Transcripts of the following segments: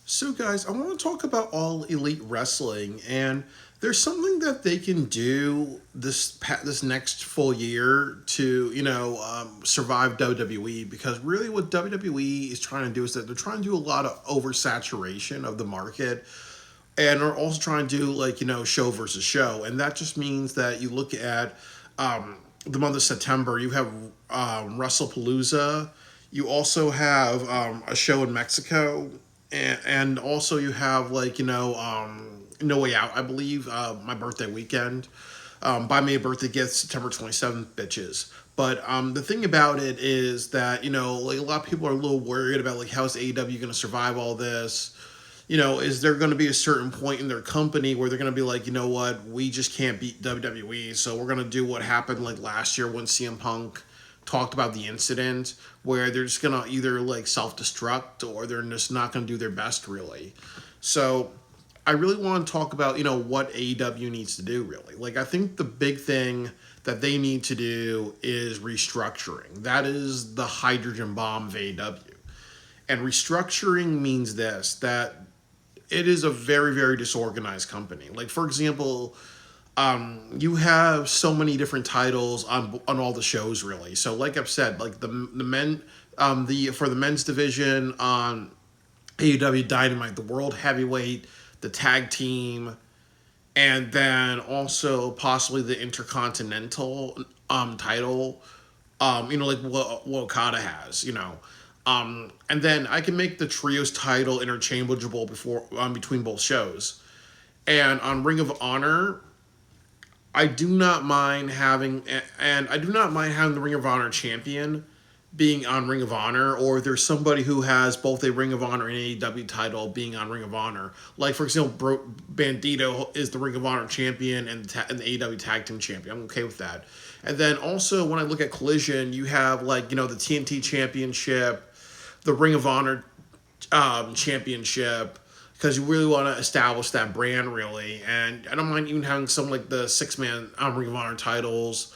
So, guys, I want to talk about All Elite Wrestling, and there's something that they can do this next full year to survive WWE, because really what WWE is trying to do is that they're trying to do a lot of oversaturation of the market, and are also trying to do show versus show, and that just means that you look at the month of September, you have WrestlePalooza. You also have a show in Mexico, and also you have No Way Out, I believe, my birthday weekend. Buy me a birthday gift September 27th, bitches. But the thing about it is that a lot of people are a little worried about how's AEW going to survive all this. Is there going to be a certain point in their company where they're going to be like, you know what, we just can't beat WWE, so we're going to do what happened last year when CM Punk talked about the incident, where they're just going to either self destruct or they're just not going to do their best, really. So I really want to talk about, what AEW needs to do, really. I think the big thing that they need to do is restructuring. That is the hydrogen bomb of AEW. And restructuring means that it is a very, very disorganized company. For example, you have so many different titles on all the shows, really. So like I've said, the men, the for the men's division on AEW Dynamite, the World Heavyweight, the Tag Team, and then also possibly the Intercontinental title. What Okada has. And then I can make the trios title interchangeable before between both shows. And on Ring of Honor, I do not mind having and I do not mind having the Ring of Honor champion being on Ring of Honor, or there's somebody who has both a Ring of Honor and AEW title being on Ring of Honor. For example, Bandito is the Ring of Honor champion and the AEW Tag Team champion. I'm okay with that. And then also when I look at Collision, you have the TNT Championship, the Ring of Honor championship, because you really want to establish that brand, really. And I don't mind even having some the 6-man Ring of Honor titles,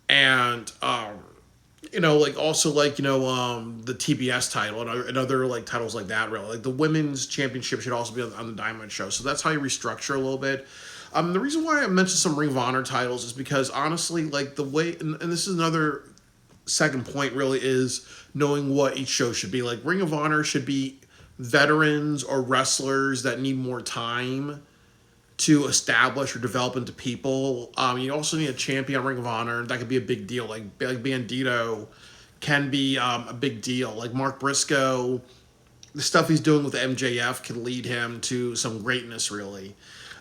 and also the TBS title and other titles like that, really. The women's championship should also be on the Diamond show. So that's how you restructure a little bit. The reason why I mentioned some Ring of Honor titles is because honestly, the way, and this is another second point, really, is knowing what each show should be. Ring of Honor should be veterans or wrestlers that need more time to establish or develop into people. You also need a champion on Ring of Honor. That could be a big deal. Like Bandito can be a big deal. Mark Briscoe, the stuff he's doing with MJF can lead him to some greatness, really.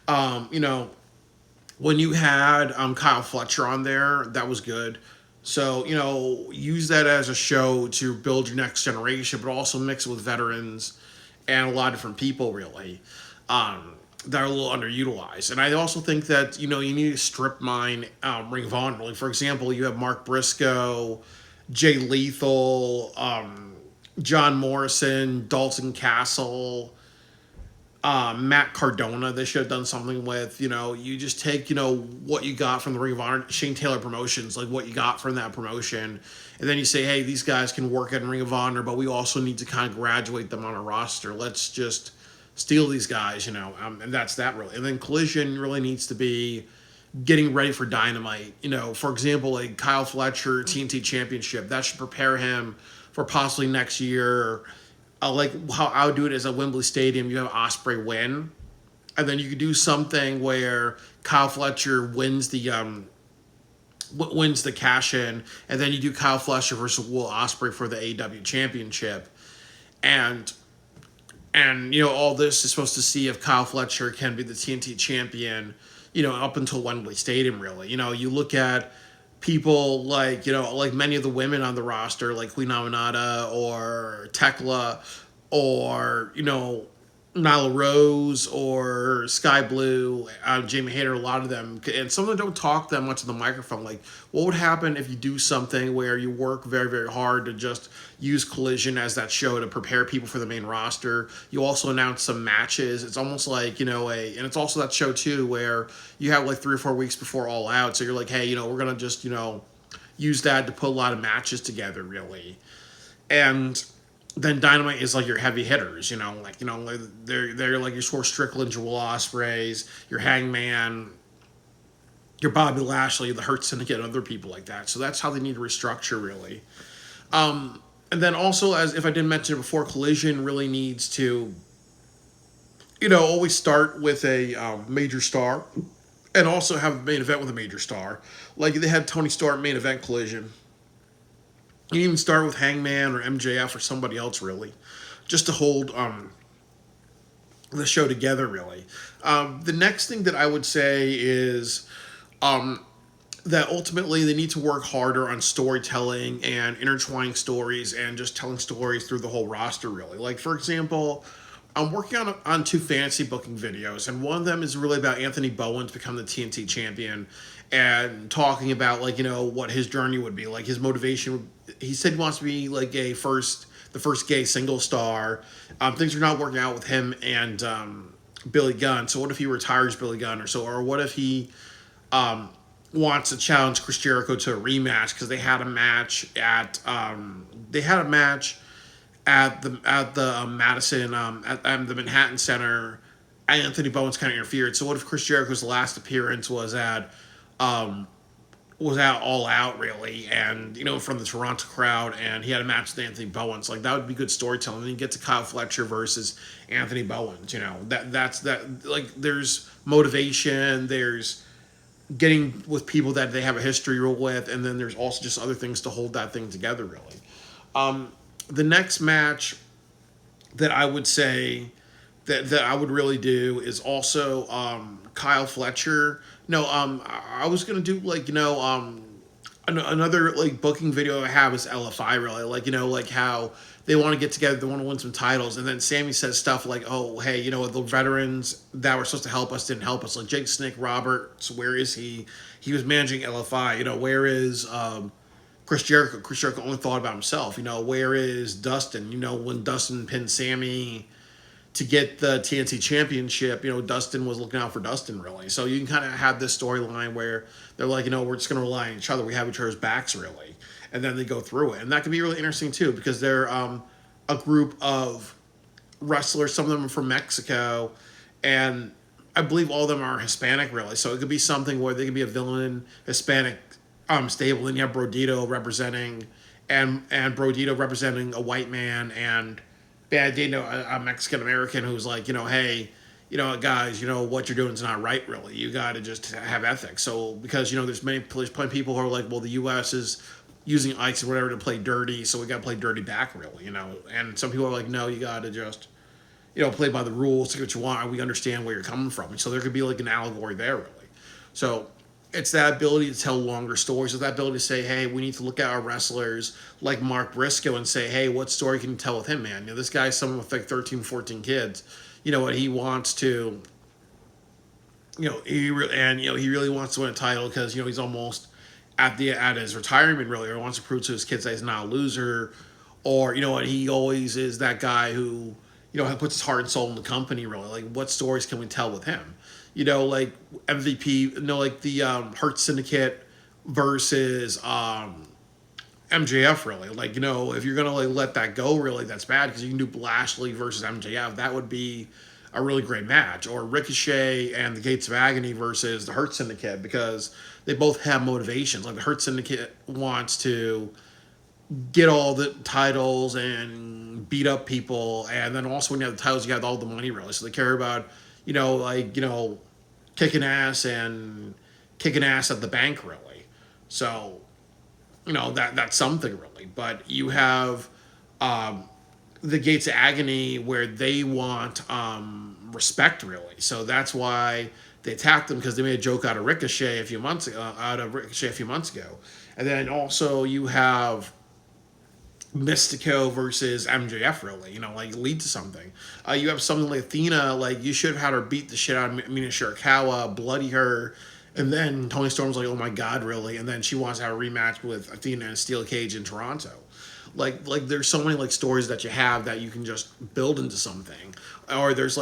Um, you know, when you had Kyle Fletcher on there, that was good. So, use that as a show to build your next generation, but also mix it with veterans and a lot of different people, really, that are a little underutilized. And I also think that, you need to strip mine Ring of Honor. For example, you have Mark Briscoe, Jay Lethal, John Morrison, Dalton Castle, Matt Cardona. They should have done something with. You just take what you got from the Ring of Honor, Shane Taylor Promotions, what you got from that promotion, and then you say, hey, these guys can work at Ring of Honor, but we also need to kind of graduate them on a roster. Let's just steal these guys, and that's that, really. And then Collision really needs to be getting ready for Dynamite. For example, Kyle Fletcher TNT Championship, that should prepare him for possibly next year. How I would do it is at Wembley Stadium, you have Ospreay win, and then you could do something where Kyle Fletcher wins the cash in, and then you do Kyle Fletcher versus Will Ospreay for the AEW Championship, and all this is supposed to see if Kyle Fletcher can be the TNT champion, up until Wembley Stadium, really. You look at people like many of the women on the roster, like Queen Aminata or Tekla, or Nyla Rose or Sky Blue, Jamie Hayter. A lot of them, and some of them don't talk that much to the microphone. What would happen if you do something where you work very, very hard to just use Collision as that show to prepare people for the main roster? You also announce some matches. It's almost and it's also that show too where you have 3 or 4 weeks before All Out. So you're like, hey, we're gonna just use that to put a lot of matches together, really. And then Dynamite is like your heavy hitters, like they're like your Swerve Strickland, your Will Ospreys, your Hangman, your Bobby Lashley, the Hurt Syndicate, and other people like that. So that's how they need to restructure really. And then also, as if I didn't mention it before, Collision really needs to, always start with a major star, and also have a main event with a major star. Like they had Tony Storm main event Collision. You can even start with Hangman or MJF or somebody else really, just to hold the show together really. The next thing that I would say is that ultimately they need to work harder on storytelling and intertwining stories and just telling stories through the whole roster really. Like for example, I'm working on two fantasy booking videos, and one of them is really about Anthony Bowen to become the TNT champion, and talking about like what his journey would be, like his motivation. He said he wants to be like the first gay single star. Things are not working out with him and Billy Gunn. So what if he retires Billy Gunn, or what if he wants to challenge Chris Jericho to a rematch because they had a match at the Madison at the Manhattan Center. Anthony Bowen's kind of interfered. So what if Chris Jericho's last appearance was at All Out really, and from the Toronto crowd, and he had a match with Anthony Bowens. Like that would be good storytelling. And you get to Kyle Fletcher versus Anthony Bowens. That's like there's motivation. There's getting with people that they have a history with, and then there's also just other things to hold that thing together really. The next match that I would say that I would really do is also Kyle Fletcher. No, I was gonna do like another like booking video I have is LFI really, like how they want to get together, they want to win some titles, and then Sammy says stuff like, oh hey, the veterans that were supposed to help us didn't help us, like Jake Snake Roberts, where is he? He was managing LFI. Where is Chris Jericho? Chris Jericho only thought about himself. Where is Dustin? When Dustin pinned Sammy to get the TNT championship, Dustin was looking out for Dustin really. So you can kind of have this storyline where they're like, we're just going to rely on each other. We have each other's backs really. And then they go through it. And that can be really interesting too, because they're a group of wrestlers. Some of them are from Mexico, and I believe all of them are Hispanic really. So it could be something where they could be a villain Hispanic stable, and you have Brodito representing a white man, and bad a Mexican American who's like, hey, guys, what you're doing is not right really. You got to just have ethics. So because there's plenty of people who are like, well, the U.S. is using ice or whatever to play dirty, so we got to play dirty back really. And some people are like, no, you got to just play by the rules, get what you want. We understand where you're coming from. And so there could be like an allegory there really. So it's that ability to tell longer stories. It's that ability to say, hey, we need to look at our wrestlers like Mark Briscoe and say, hey, what story can you tell with him, man? This guy's someone with like 13, 14 kids. What he wants to, he really wants to win a title because, he's almost at his retirement really, or wants to prove to his kids that he's not a loser, or, he always is that guy who, puts his heart and soul in the company really. Like, what stories can we tell with him? Like MVP, like the Hurt Syndicate versus MJF really. Like, if you're gonna like let that go really, that's bad, because you can do Lashley versus MJF. That would be a really great match. Or Ricochet and the Gates of Agony versus the Hurt Syndicate, because they both have motivations. Like the Hurt Syndicate wants to get all the titles and beat up people, and then also when you have the titles, you have all the money really. So they care about kicking ass at the bank really. So that's something really. But you have the Gates of Agony where they want respect really. So that's why they attacked them, because they made a joke out of Ricochet a few months ago. And then also you have Mystico versus MJF really, like lead to something. You have something like Athena, like you should have had her beat the shit out of Mina Shirakawa, bloody her, and then Tony Storm's like, oh my god, really? And then she wants to have a rematch with Athena in a steel cage in Toronto. like there's so many like stories that you have that you can just build into something, or there's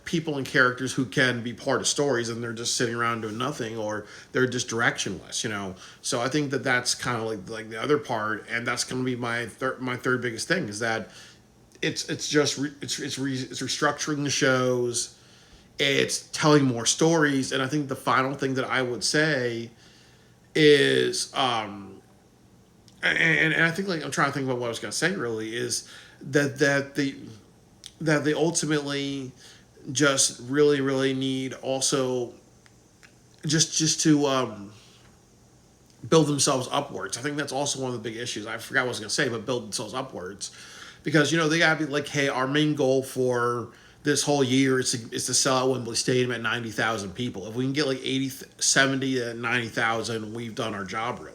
people and characters who can be part of stories and they're just sitting around doing nothing, or they're just directionless, so I think that that's kind of like the other part, and that's going to be my third biggest thing, is that it's just it's restructuring the shows, it's telling more stories, and I think the final thing that I would say is and I think, like, I'm trying to think about what I was going to say, really, is that they ultimately just really really need also just to build themselves upwards. I think that's also one of the big issues. I forgot what I was going to say, but build themselves upwards, because they gotta be like, hey, our main goal for this whole year is to sell out Wembley Stadium at 90,000 people. If we can get like 80, 70 to 90,000, we've done our job, really.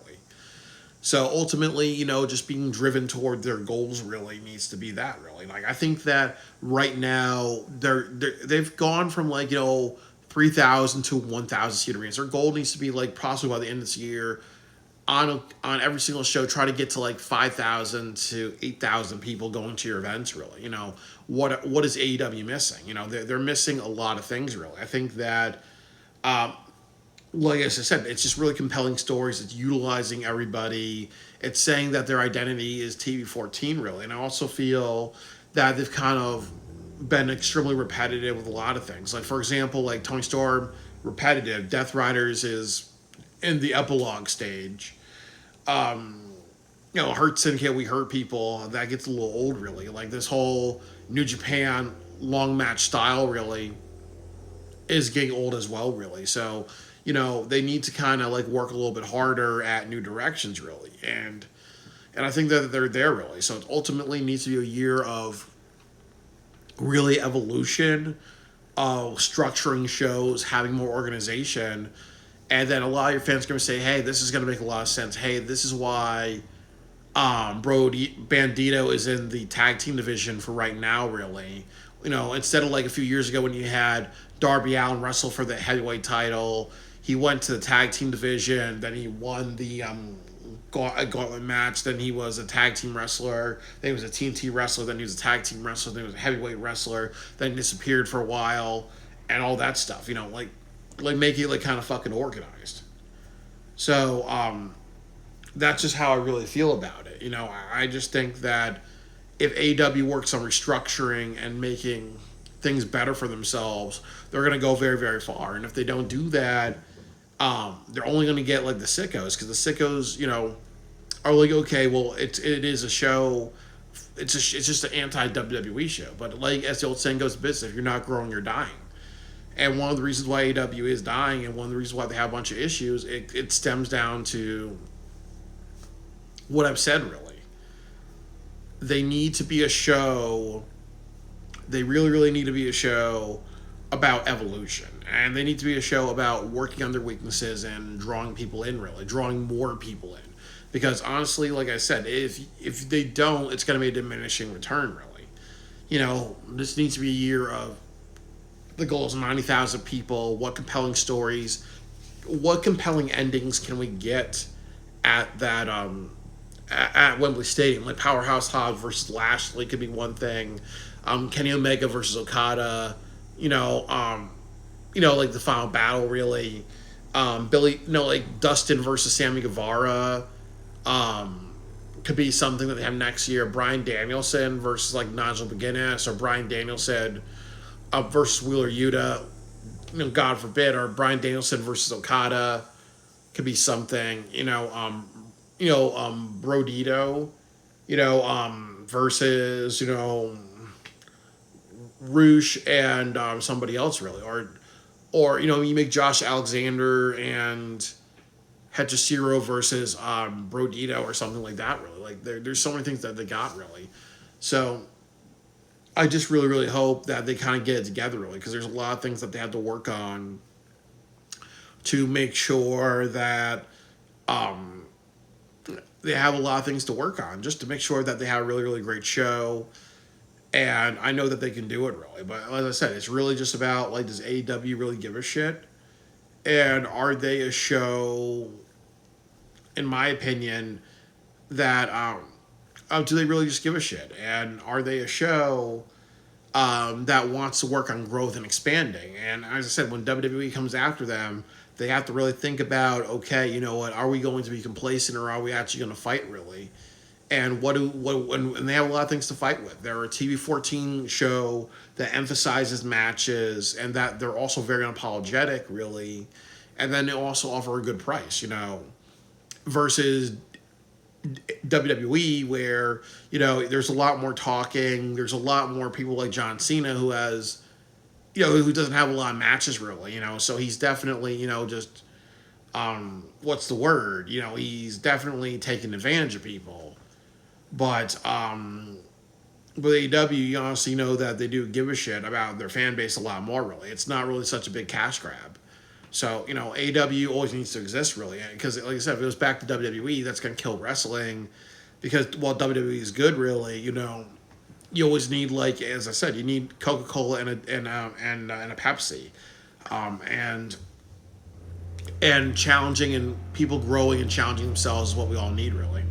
So ultimately, just being driven toward their goals really needs to be that, really. Like, I think that right now they've gone from, like, 3,000 to 1,000 seat arenas. Their goal needs to be, like, possibly by the end of this year, on every single show, try to get to like 5,000 to 8,000 people going to your events. Really, what is AEW missing? They're missing a lot of things. Really, I think that, like I said, it's just really compelling stories. It's utilizing everybody. It's saying that their identity is TV 14, really, and I also feel that they've kind of been extremely repetitive with a lot of things. Like, for example, like Tony Storm, repetitive. Death Riders is in the epilogue stage. Hurt Syndicate, we hurt people. That gets a little old, really. Like, this whole New Japan long match style, really, is getting old as well, really. So, they need to kind of like work a little bit harder at new directions, really. And I think that they're there, really. So it ultimately needs to be a year of really evolution, of structuring shows, having more organization, and then a lot of your fans are going to say, hey, this is going to make a lot of sense. Hey, this is why Bandito is in the tag team division for right now, really. Instead of like a few years ago when you had Darby Allin wrestle for the heavyweight title, he went to the tag team division, then he won the gauntlet match, then he was a tag team wrestler, then he was a TNT wrestler, then he was a tag team wrestler, then he was a heavyweight wrestler, then he disappeared for a while, and all that stuff, like make it like kind of fucking organized. So that's just how I really feel about it. I just think that if AEW works on restructuring and making things better for themselves, they're going to go very, very far. And if they don't do that, they're only going to get like the sickos, because the sickos, are like, okay, well, it is a show. It's just an anti WWE show. But like, as the old saying goes, business, if you're not growing, you're dying. And one of the reasons why AEW is dying, and one of the reasons why they have a bunch of issues, it stems down to what I've said, really. They need to be a show. They really, really need to be a show about evolution. And they need to be a show about working on their weaknesses and drawing people in, really. Drawing more people in. Because honestly, like I said, if they don't, it's going to be a diminishing return, really. This needs to be a year of the goal is 90,000 people. What compelling stories, what compelling endings can we get at that at Wembley Stadium? Like Powerhouse Hobbs versus Lashley could be one thing. Kenny Omega versus Okada. Like the final battle, really. Like Dustin versus Sammy Guevara. Could be something that they have next year. Bryan Danielson versus like Nigel McGuinness, or Bryan Danielson versus Wheeler Yuta, God forbid, or Bryan Danielson versus Okada could be something. Brodito, versus Roosh and somebody else, really, or you make Josh Alexander and Hechicero versus Brodito or something like that, really. Like there's so many things that they got, really. So I just really, really hope that they kind of get it together, really, because there's a lot of things that they have to work on to make sure that they have a lot of things to work on, just to make sure that they have a really, really great show. And I know that they can do it, really. But as I said, it's really just about, like, does AEW really give a shit? And are they a show, in my opinion, that do they really just give a shit? And are they a show that wants to work on growth and expanding? And as I said, when WWE comes after them, they have to really think about, okay, you know what, are we going to be complacent or are we actually going to fight really? And and they have a lot of things to fight with. They're a TV 14 show that emphasizes matches and that they're also very unapologetic, really. And then they also offer a good price, versus WWE, where there's a lot more talking. There's a lot more people like John Cena who doesn't have a lot of matches really. So he's definitely just what's the word? He's definitely taking advantage of people. But with AEW, you honestly know that they do give a shit about their fan base a lot more. Really, it's not really such a big cash grab. So AEW always needs to exist really, because like I said, if it goes back to WWE, that's gonna kill wrestling. Because while WWE is good, really, you always need, like as I said, you need Coca-Cola and a Pepsi, and challenging and people growing and challenging themselves is what we all need really.